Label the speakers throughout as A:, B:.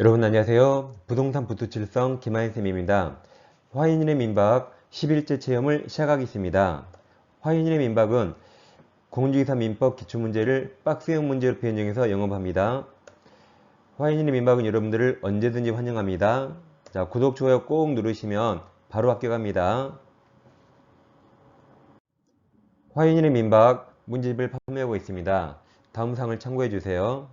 A: 여러분 안녕하세요. 부동산 부투칠성 김하인쌤입니다. 화인인의 민박 11째 체험을 시작하겠습니다. 화인인의 민박은 공인중개사 민법 기출문제를 박스형 문제로 변형해서 영업합니다. 화인인의 민박은 여러분들을 언제든지 환영합니다. 자, 구독, 좋아요 꼭 누르시면 바로 합격합니다. 화인인의 민박 문제집을 판매하고 있습니다. 다음 사항을 참고해 주세요.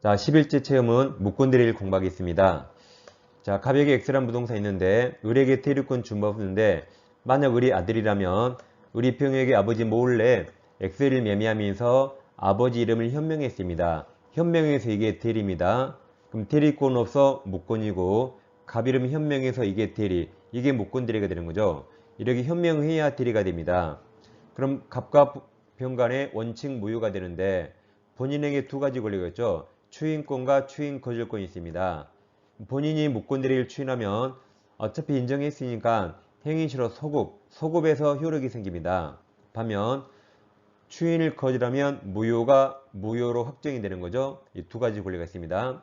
A: 자, 11째 체험은 무권대리를 공부하겠습니다. 자, 가백에 X란 부동산 있는데 을에게 대리권 준법인데 만약 을이 아들이라면 을이 병에게 아버지 몰래 X를 매매하면서 아버지 이름을 현명했습니다. 현명해서 이게 대리입니다. 그럼 대리권으로서 무권이고 갑 이름 현명해서 이게 대리, 이게 무권 대리가 되는 거죠. 이렇게 현명해야 대리가 됩니다. 그럼 갑과 병 간의 원칙 무효가 되는데 본인에게 두 가지 권리가 있죠. 추인권과 추인 거절권이 있습니다. 본인이 무권대리를 추인하면 어차피 인정했으니까 행위실로 소급에서 효력이 생깁니다. 반면 추인을 거절하면 무효가 무효로 확정이 되는 거죠. 이 두 가지 권리가 있습니다.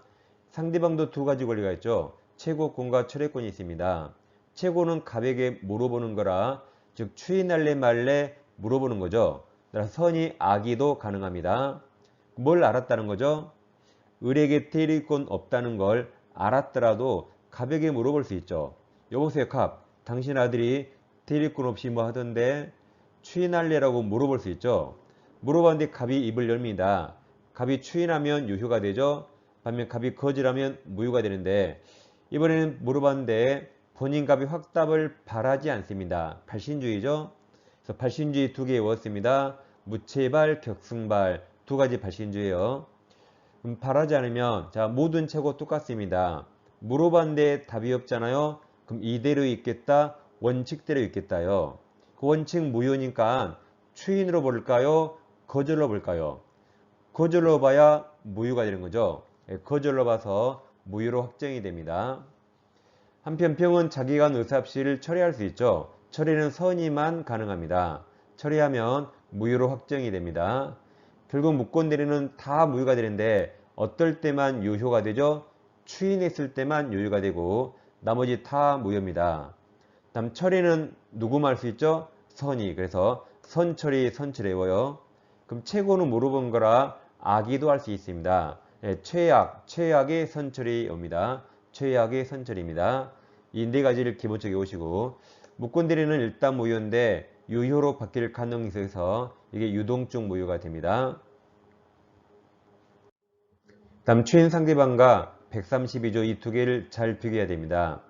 A: 상대방도 두 가지 권리가 있죠. 최고권과 철회권이 있습니다. 최고는 갑에게 물어보는 거라 즉 추인할래 말래 물어보는 거죠. 따라서 선의 악의도 가능합니다. 뭘 알았다는 거죠? 을에게 대리권 없다는 걸 알았더라도 갑에게 물어볼 수 있죠. 여보세요 갑, 당신 아들이 대리권 없이 뭐 하던데 추인할래라고 물어볼 수 있죠. 물어봤는데 갑이 입을 열립니다. 갑이 추인하면 유효가 되죠. 반면 갑이 거절하면 무효가 되는데 이번에는 물어봤는데 본인 갑이 확답을 바라지 않습니다. 발신주의죠. 그래서 발신주의 두 개 외웠습니다. 무체발, 격승발 두 가지 발신주의예요. 바라지 않으면 자 모든 최고 똑같습니다. 물어봤는데 답이 없잖아요. 그럼 이대로 있겠다, 원칙대로 있겠다요. 그 원칙 무효니까 추인으로 볼까요? 거절로 볼까요? 거절로 봐야 무효가 되는 거죠. 거절로 봐서 무효로 확정이 됩니다. 한편 병은 자기가 한 의사합의를 처리할 수 있죠. 처리는 선의만 가능합니다. 처리하면 무효로 확정이 됩니다. 결국 무권대리는 다 무효가 되는데 어떨 때만 유효가 되죠? 추인했을 때만 유효가 되고 나머지 다 무효입니다. 다음 처리는 누구만 할 수 있죠? 선의. 그래서 선처리, 선처리워요. 그럼 최고는 물어본 거라 악의도 할 수 있습니다. 최악의 선처리 옵니다. 최악의 선처리입니다. 이 네 가지를 기본적으로 외우시고 무권대리는 일단 무효인데 유효로 바뀔 가능성이 있어서 이게 유동적 무효가 됩니다. 다음 추인 상대방과 132조 이 두 개를 잘 비교해야 됩니다.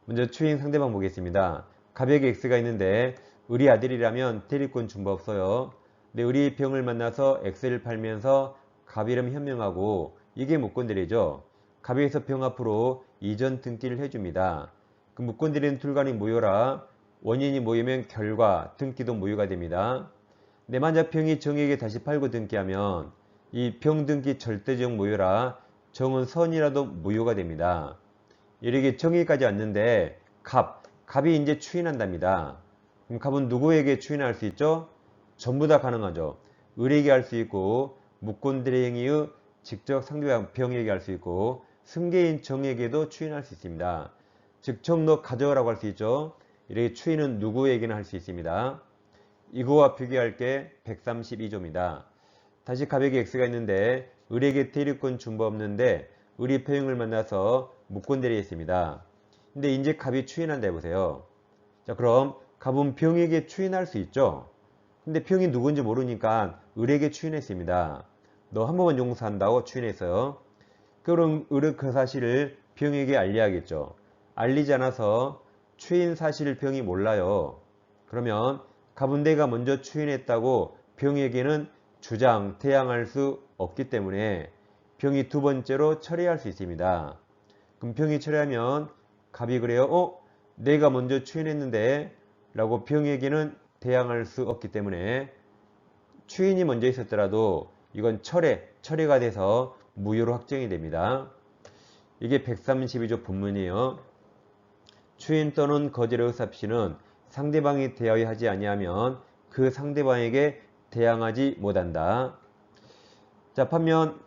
A: 먼저 추인 상대방 보겠습니다. 갑에게 X가 있는데 을이 아들이라면 대리권 준법 없어요. 근데 을이 병을 만나서 X를 팔면서 갑 이름 현명하고 이게 무권대리죠. 갑에서 병 앞으로 이전 등기를 해줍니다. 그 무권대리는 둘간이 무효라 원인이 모이면 결과 등기도 무효가 됩니다. 내 만약 병이 정에게 다시 팔고 등기하면 이 병 등기 절대적 무효라 정은 선이라도 무효가 됩니다. 이렇게 정의까지 왔는데 갑이 이제 추인한답니다. 그럼 갑은 누구에게 추인할 수 있죠? 전부 다 가능하죠. 을에게 할 수 있고 무권대리행위의 직접 상대방 병에게 할 수 있고 승계인 정에게도 추인할 수 있습니다. 즉 정 너 가져가라고 할 수 있죠. 이렇게 추인은 누구에게나 할 수 있습니다. 이거와 비교할 게 132조입니다. 다시 갑에게 X가 있는데 을에게 대리권 준법 없는데 을이 병을 만나서 무권대리했습니다. 근데 이제 갑이 추인한다 해보세요. 자 그럼 갑은 병에게 추인할 수 있죠. 근데 병이 누군지 모르니까 을에게 추인했습니다. 너 한 번만 용서한다고 추인했어요. 그럼 을은 그 사실을 병에게 알려야겠죠. 알리지 않아서 추인 사실을 병이 몰라요. 그러면 갑은 내가 먼저 추인했다고 병에게는 주장, 대항할 수 없기 때문에 병이 두 번째로 처리할 수 있습니다. 그럼 병이 처리하면 갑이 그래요. 내가 먼저 추인했는데 라고 병에게는 대항할 수 없기 때문에 추인이 먼저 있었더라도 이건 철회가 돼서 무효로 확정이 됩니다. 이게 132조 본문이에요. 추인 또는 거절의 의사합의는 상대방이 대하여하지 아니하면 그 상대방에게 대항하지 못한다. 자, 반면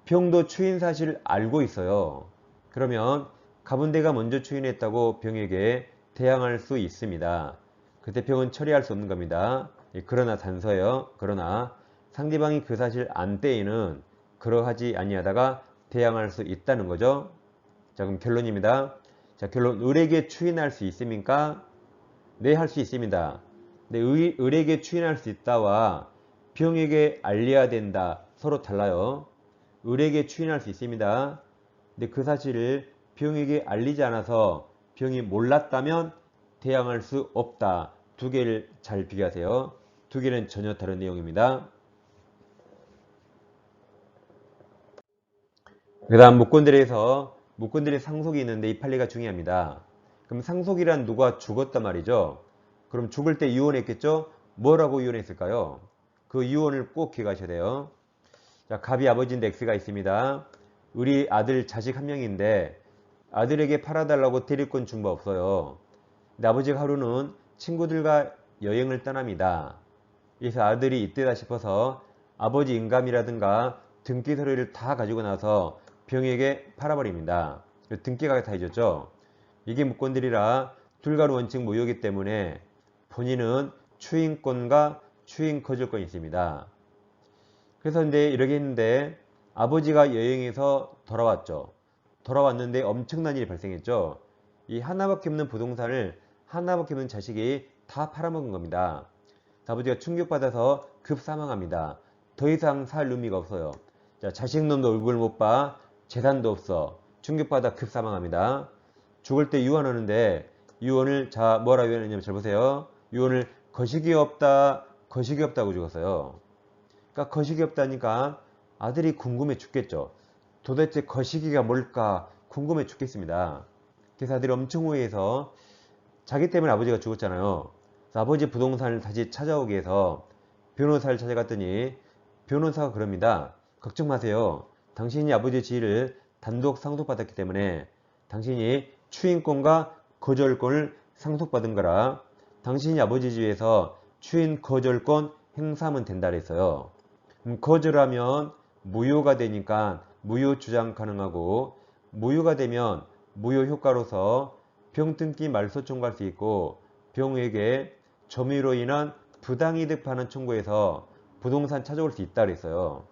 A: 병도 추인 사실을 알고 있어요. 그러면 가문대가 먼저 추인했다고 병에게 대항할 수 있습니다. 그때 병은 처리할 수 없는 겁니다. 그러나 단서예요. 그러나 상대방이 그 사실 안 때에는 그러하지 아니하다가 대항할 수 있다는 거죠. 자, 그럼 결론입니다. 자, 결론. 을에게 추인할 수 있습니까? 네, 할 수 있습니다. 근데 을에게 추인할 수 있다와 병에게 알려야 된다. 서로 달라요. 을에게 추인할 수 있습니다. 근데 그 사실을 병에게 알리지 않아서 병이 몰랐다면 대항할 수 없다. 두 개를 잘 비교하세요. 두 개는 전혀 다른 내용입니다. 그 다음 무권들에서 무권들의 상속이 있는데 이 판례가 중요합니다. 그럼 상속이란 누가 죽었단 말이죠. 그럼 죽을 때 유언했겠죠? 뭐라고 유언했을까요? 그 유언을 꼭 기억하셔야 돼요. 자, 갑이 아버지인데 X가 있습니다. 우리 아들 자식 한 명인데 아들에게 팔아달라고 대리권 준 거 없어요. 근데 아버지가 하루는 친구들과 여행을 떠납니다. 그래서 아들이 이때다 싶어서 아버지 인감이라든가 등기 서류를 다 가지고 나서 병에게 팔아버립니다. 등기가 다 잊었죠. 이게 무권들이라 둘간 원칙 무효이기 때문에 본인은 추인권과 추인 거절권이 있습니다. 그래서 근데 이렇게 했는데 아버지가 여행에서 돌아왔죠. 돌아왔는데 엄청난 일이 발생했죠. 이 하나밖에 없는 부동산을 하나밖에 없는 자식이 다 팔아먹은 겁니다. 아버지가 충격받아서 급 사망합니다. 더 이상 살 의미가 없어요. 자, 자식놈도 얼굴 못 봐. 재산도 없어. 충격받아 급 사망합니다. 죽을 때 유언하는데 유언을 자 뭐라 유언했냐면 잘 보세요. 유언을 거식이 없다. 거식이 없다고 죽었어요. 그러니까 거식이 없다니까 아들이 궁금해 죽겠죠. 도대체 거식이가 뭘까 궁금해 죽겠습니다. 그래서 아들이 엄청 후회해서 자기 때문에 아버지가 죽었잖아요. 그래서 아버지 부동산을 다시 찾아오기 위해서 변호사를 찾아갔더니 변호사가 그럽니다. 걱정 마세요. 당신이 아버지의 지위를 단독 상속받았기 때문에 당신이 추인권과 거절권을 상속받은 거라 당신이 아버지 지위에서 추인 거절권 행사하면 된다 그랬어요. 거절하면 무효가 되니까 무효 주장 가능하고 무효가 되면 무효 효과로서 병등기 말소 청구할 수 있고 병에게 점유로 인한 부당이득 반환 청구해서 부동산 찾아올 수 있다 그랬어요.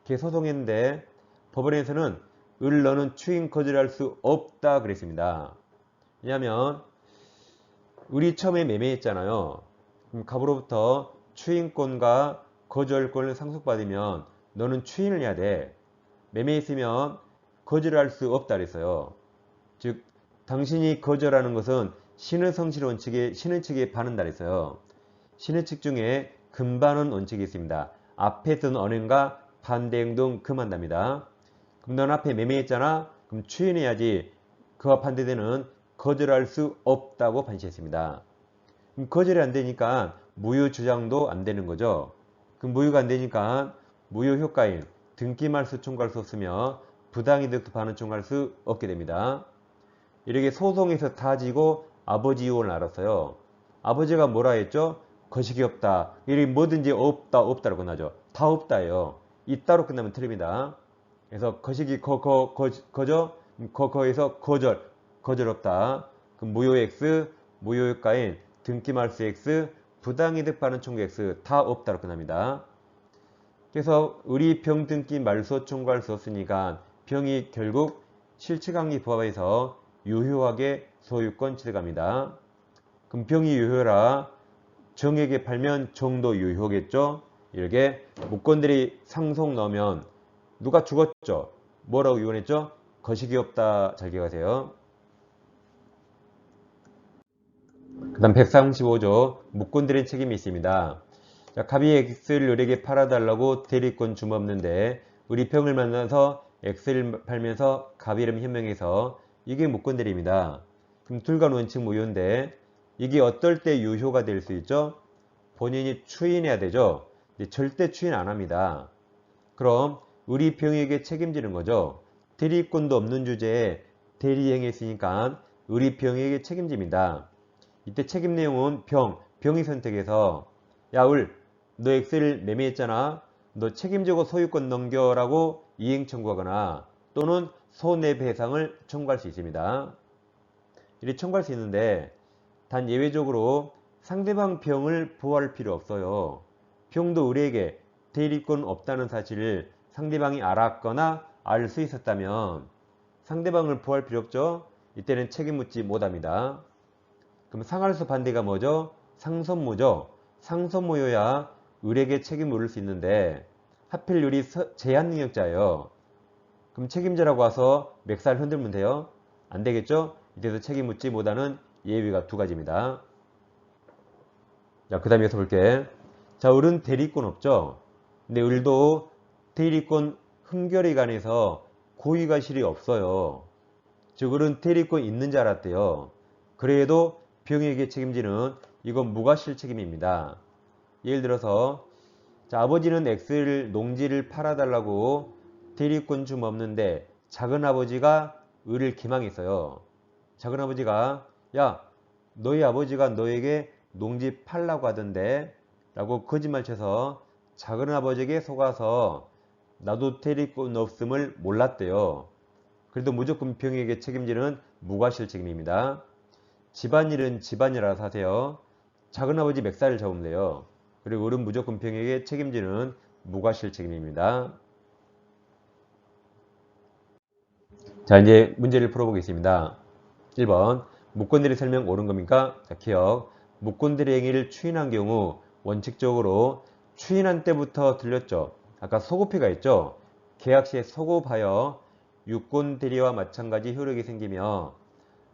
A: 이렇게 소송했는데 법원에서는 을 너는 추인 거절할 수 없다 그랬습니다. 왜냐하면 우리 처음에 매매했잖아요. 그럼 갑으로부터 추인권과 거절권을 상속받으면 너는 추인을 해야 돼. 매매했으면 거절할 수 없다 그랬어요. 즉 당신이 거절하는 것은 신의 성실 원칙에 신의 측에 반한다 그랬어요. 신의 측 중에 금반원 원칙이 있습니다. 앞에 쓴 언행과 반대 행동 금한답니다. 그럼 넌 앞에 매매했잖아. 그럼 추인해야지. 그와 반대되는 거절할 수 없다고 판시했습니다. 그럼 거절이 안 되니까 무효 주장도 안 되는 거죠. 그럼 무효가 안 되니까 무효 효과인 등기 말소 청구할 수 없으며 부당이득도 반환 청구할 수 없게 됩니다. 이렇게 소송에서 다 지고 아버지 유언을 알았어요. 아버지가 뭐라 했죠? 거식이 없다. 이렇게 뭐든지 없다 없다로 끝나죠. 다 없다예요. 있다로 끝나면 틀립니다. 그래서 거식이 거저에서 거절 없다. 그럼 무효 X, 무효 효과인 등기 말소 X, 부당이득 반환 청구 X 다 없다로 끝납니다. 그래서 우리 병 등기 말소 청구할 수 없으니까 병이 결국 실치관계 부합에서 유효하게 소유권 취득합니다. 그럼 병이 유효라 정에게 팔면 정도 유효겠죠? 이렇게 무권들이 상속 넣으면 누가 죽었죠? 뭐라고 유언했죠? 거식이 없다. 잘 기억하세요. 그 다음 135조 무권들의 책임이 있습니다. 자, 갑이 X를 을에게 팔아달라고 대리권 주먹는데 우리 병을 만나서 X를 팔면서 갑 이름 현명해서 이게 무권들입니다. 그럼 둘간 원칙 무효인데 이게 어떨 때 유효가 될 수 있죠? 본인이 추인해야 되죠. 절대 추인 안 합니다. 그럼 우리 병에게 책임지는 거죠. 대리권도 없는 주제에 대리행했으니까 우리 병에게 책임집니다. 이때 책임 내용은 병이 선택해서 야, 너 엑셀을 매매했잖아. 너 책임지고 소유권 넘겨라고 이행 청구하거나 또는 손해배상을 청구할 수 있습니다. 이렇게 청구할 수 있는데 단 예외적으로 상대방 병을 보호할 필요 없어요. 병도 의뢰에게 대리권 없다는 사실을 상대방이 알았거나 알 수 있었다면 상대방을 보호할 필요 없죠. 이때는 책임 묻지 못합니다. 그럼 상할수 반대가 뭐죠? 상선모죠. 상선모여야 의뢰에게 책임을 물을 수 있는데 하필 의뢰 제한 능력자예요. 그럼 책임자라고 와서 멱살 흔들면 돼요? 안 되겠죠? 이때도 책임 묻지 못하는 예외가 두 가지입니다. 자, 그 다음에 여기서 볼게. 자, 을은 대리권 없죠? 근데 을도 대리권 흠결에 관해서 고의가 실이 없어요. 즉, 을은 대리권 있는 줄 알았대요. 그래도 병에게 책임지는 이건 무과실 책임입니다. 예를 들어서 자, 아버지는 X를 농지를 팔아달라고 대리권 좀 없는데 작은아버지가 을을 기망했어요. 작은아버지가 야, 너희 아버지가 너에게 농지 팔라고 하던데 라고 거짓말 쳐서 작은아버지에게 속아서 나도 대리권 없음을 몰랐대요. 그래도 무조건 병에게 책임지는 무과실 책임입니다. 집안일은 집안일 알아서 하세요. 작은아버지 멱살을 잡으면 돼요. 그리고 을은 무조건 병에게 책임지는 무과실 책임입니다. 자, 이제 문제를 풀어보겠습니다. 1번 무권대리 설명 옳은 겁니까? 자, 기억. 무권대리 행위를 추인한 경우 원칙적으로 추인한 때부터 들렸죠. 아까 소급해가 있죠. 계약 시에 소급하여 유권대리와 마찬가지 효력이 생기며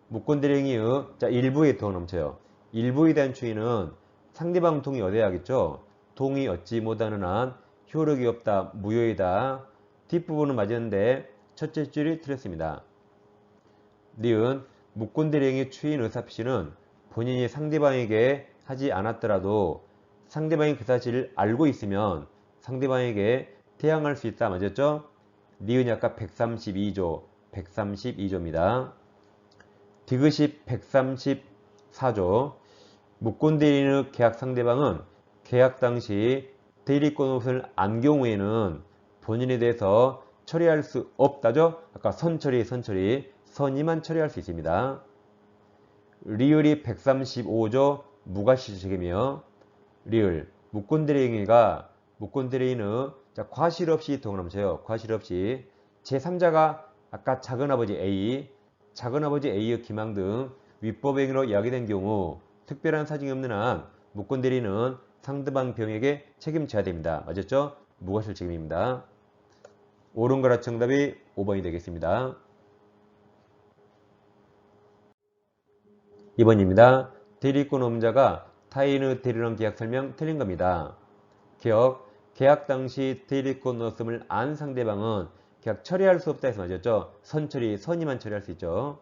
A: 무권대리 행위의 일부에 더 넘쳐요. 일부에 대한 추인은 상대방 동의 얻어야겠죠. 동의 얻지 못하는 한 효력이 없다, 무효이다. 뒷부분은 맞았는데 첫째 줄이 틀렸습니다. 니은 무권대리 행위 추인 의사표시는 본인이 상대방에게 하지 않았더라도 상대방이 그 사실을 알고 있으면 상대방에게 대항할 수 있다. 맞았죠? 니은이 아까 132조, 132조입니다. 디귿이 134조. 무권대리인의 계약 상대방은 계약 당시 대리권 없을 안 경우에는 본인에 대해서 처리할 수 없다죠? 아까 선처리, 선임만 처리할 수 있습니다. 리을이 135조 무과실 책임이요. 리을, 무권대리행위가 무권대리인의 과실 없이 동그라미쳐요. 과실 없이 제3자가 아까 작은아버지 A, 작은아버지 A의 기망 등 위법행위로 이야기된 경우 특별한 사정이 없는 한 무권대리인은 상대방 병에게 책임져야 됩니다. 맞았죠? 무과실 책임입니다. 옳은 거라 정답이 5번이 되겠습니다. 2번입니다. 대리권 없자가 타인의 대리론 계약 설명 틀린 겁니다. 기억, 계약 당시 대리권 없음을 안 상대방은 계약 처리할 수 없다 해서 맞았죠? 선처리, 선임만 처리할 수 있죠.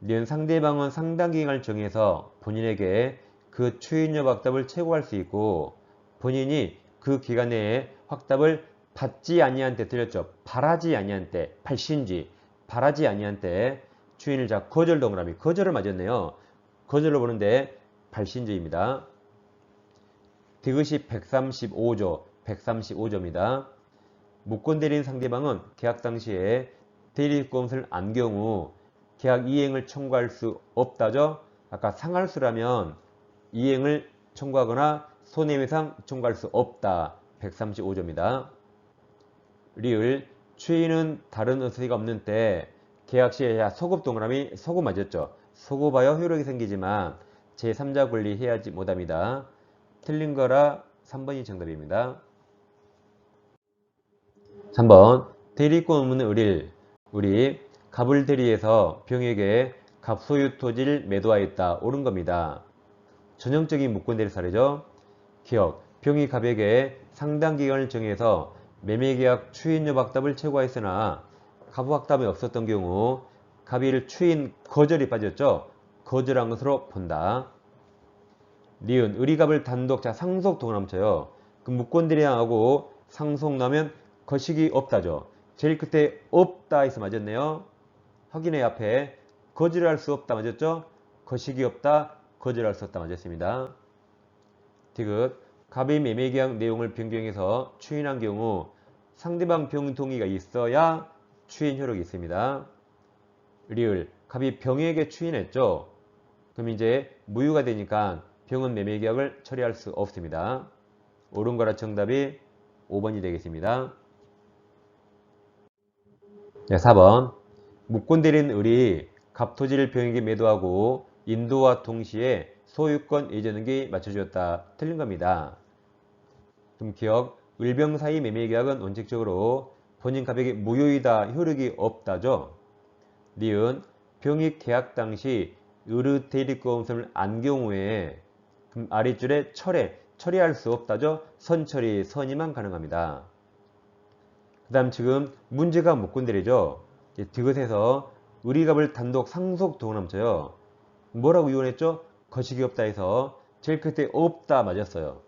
A: 니은 상대방은 상당 기간을 정해서 본인에게 그 추인력 확답을 채굴할 수 있고 본인이 그 기간 내에 확답을 받지 아니한 때 틀렸죠. 바라지 아니한 때, 발신지, 바라지 아니한 때 추인을 거절 동그라미, 거절을 맞았네요. 거절로 보는데 발신지입니다. 디귿이 135조, 135조입니다. 무권대리인 상대방은 계약 당시에 대리권을 안 경우 계약 이행을 청구할 수 없다죠. 아까 상할수라면 이행을 청구하거나 손해배상 청구할 수 없다. 135조입니다. 리을, 추인은 다른 의사가 없는 때 계약 시에 소급 동그라미 소급 맞았죠. 소급하여 효력이 생기지만 제3자 권리 해야지 못합니다. 틀린 거라 3번이 정답입니다. 3번 대리권 없는 을일, 우리 갑을 대리해서 병에게 갑소유 토지를 매도하였다. 옳은 겁니다. 전형적인 무권대리 사례죠. 기억, 병이 갑에게 상당 기간을 정해서 매매계약 추인료 확답을 채굴하였으나 갑 확답이 없었던 경우 갑이 추인 거절이 빠졌죠. 거절한 것으로 본다. 니은, 을이 단독 상속 동그라미쳐요. 그 무권대리하고 상속 나면 거식이 없다죠. 제일 끝에 없다 해서 맞았네요. 확인해 앞에 거절할 수 없다 맞았죠? 거식이 없다, 거절할 수 없다 맞았습니다. 디귿 갑의 매매계약 내용을 변경해서 추인한 경우 상대방 병 동의가 있어야 추인 효력이 있습니다. 리을 갑이 병에게 추인했죠. 그럼 이제 무효가 되니까 병은 매매계약을 처리할 수 없습니다. 옳은 거라 정답이 5번이 되겠습니다. 네, 4번 무권대리인 을이 갑토지를 병에게 매도하고 인도와 동시에 소유권 이전 등기 맞춰주었다. 틀린 겁니다. 그럼 기억 을병 사이 매매계약은 원칙적으로 본인 갑에게 무효이다. 효력이 없다죠. 니은 병이 계약 당시 을의 대리권음성을 안 경우에 그럼 아랫줄에 처리할 수 없다죠. 선처리 선이만 가능합니다. 그 다음 지금 문제가 무권대리죠. 디귿에서 을이갑을 단독 상속 동원함쳐요. 뭐라고 이혼했죠? 거식이 없다 해서 제일 끝에 없다 맞았어요.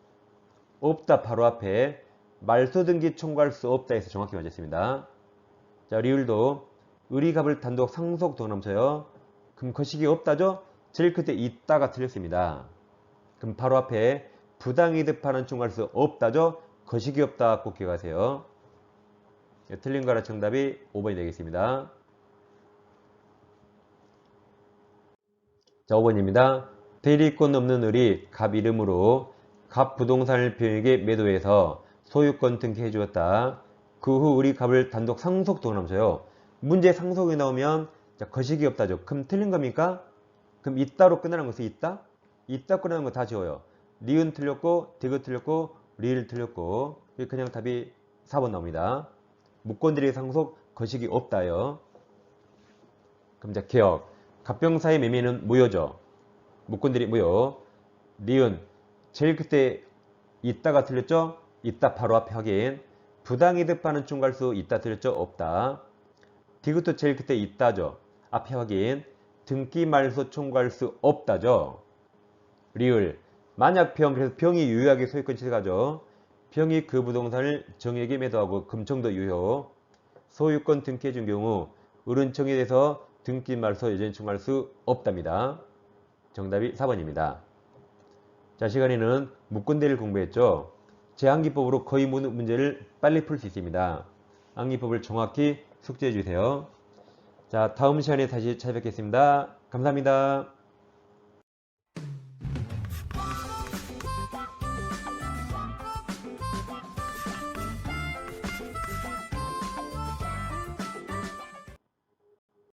A: 없다 바로 앞에 말소등기 청구할 수 없다 해서 정확히 맞았습니다. 자, 리을도 을이갑을 단독 상속 동원함쳐요. 그럼 거식이 없다죠? 제일 끝에 있다가 틀렸습니다. 그럼 바로 앞에 부당이득판은 청구할 수 없다죠? 거식이 없다 꼭 기억하세요. 틀린 거라 정답이 5번이 되겠습니다. 자, 5번입니다. 대리권 없는 을이 갑 이름으로 갑 부동산을 병에게 매도해서 소유권 등기해 주었다. 그 후 을이 갑을 단독 상속 동원함쳐요. 문제 상속이 나오면 자, 거식이 없다죠. 그럼 틀린 겁니까? 그럼 있다로 끝나는 것은 있다? 있다 끝나는 거 다 지워요. 니은 틀렸고 디귿 틀렸고 리을 틀렸고 그냥 답이 4번 나옵니다. 무권대리 상속 거식이 없다요. 그럼 자 기억 갑병사의 매매는 무효죠. 무권대리 무효. 니은 제일 끝에 있다가 틀렸죠. 있다 바로 앞에 확인. 부당이득판은 청구할 수 있다 틀렸죠. 없다. 디귿도 제일 끝에 있다죠. 앞에 확인. 등기 말소 청구할 수 없다죠. 리을 만약 그래서 병이 유효하게 소유권 취득하죠. 병이 그 부동산을 정에게 매도하고 금청도 유효. 소유권 등기해 준 경우 을은 정에 대해서 등기 말소 여전히 청구할 수 없답니다. 정답이 4번입니다. 자, 시간에는 무권대리를 공부했죠. 제항기법으로 거의 모든 문제를 빨리 풀 수 있습니다. 암기법을 정확히 숙지해 주세요. 자, 다음 시간에 다시 찾아뵙겠습니다. 감사합니다.